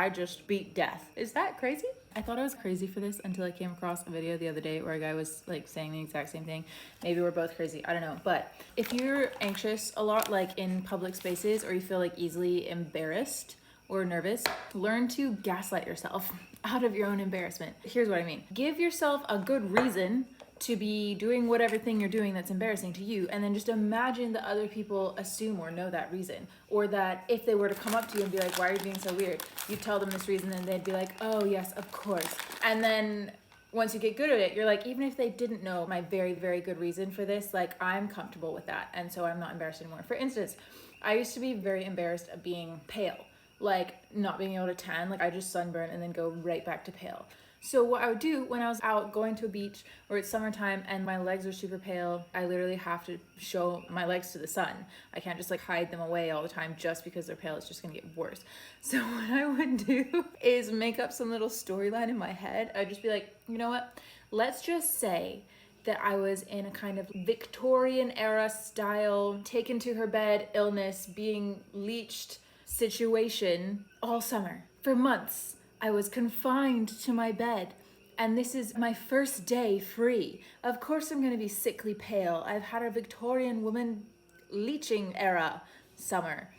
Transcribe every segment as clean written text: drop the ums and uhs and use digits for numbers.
I just beat death. Is that crazy? I thought I was crazy for this until I came across a video the other day where a guy was like saying the exact same thing. Maybe we're both crazy, I don't know. But if you're anxious a lot, like in public spaces, or you feel like easily embarrassed or nervous, learn to gaslight yourself out of your own embarrassment. Here's what I mean. Give yourself a good reason to be doing whatever thing you're doing that's embarrassing to you, and then just imagine that other people assume or know that reason, or that if they were to come up to you and be like, why are you being so weird, you tell them this reason and they'd be like, oh yes, of course. And then once you get good at it, you're like, even if they didn't know my very, very good reason for this, like I'm comfortable with that, and so I'm not embarrassed anymore. For instance, I used to be very embarrassed of being pale, like not being able to tan. Like I just sunburn and then go right back to pale. So what I would do when I was out going to a beach or it's summertime and my legs are super pale, I literally have to show my legs to the sun. I can't just like hide them away all the time just because they're pale. It's just gonna get worse. So what I would do is make up some little storyline in my head. I'd just be like, you know what? Let's just say that I was in a kind of Victorian era style, taken to her bed, illness, being leeched situation all summer for months. I was confined to my bed, and this is my first day free. Of course I'm gonna be sickly pale. I've had a Victorian woman leeching era summer.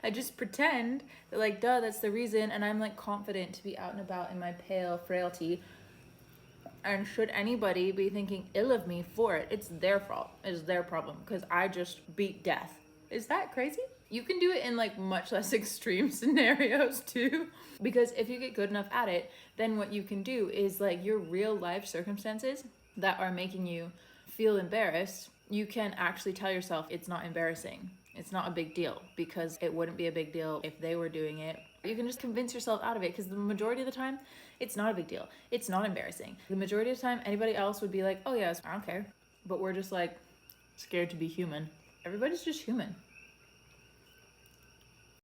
I just pretend that like, duh, that's the reason, and I'm like confident to be out and about in my pale frailty. And should anybody be thinking ill of me for it, it's their fault, it's their problem, because I just beat death. Is that crazy? You can do it in like much less extreme scenarios too. Because if you get good enough at it, then what you can do is like your real life circumstances that are making you feel embarrassed, you can actually tell yourself it's not embarrassing. It's not a big deal, because it wouldn't be a big deal if they were doing it. You can just convince yourself out of it, because the majority of the time, it's not a big deal. It's not embarrassing. The majority of the time, anybody else would be like, oh yeah, I don't care. But we're just like scared to be human. Everybody's just human.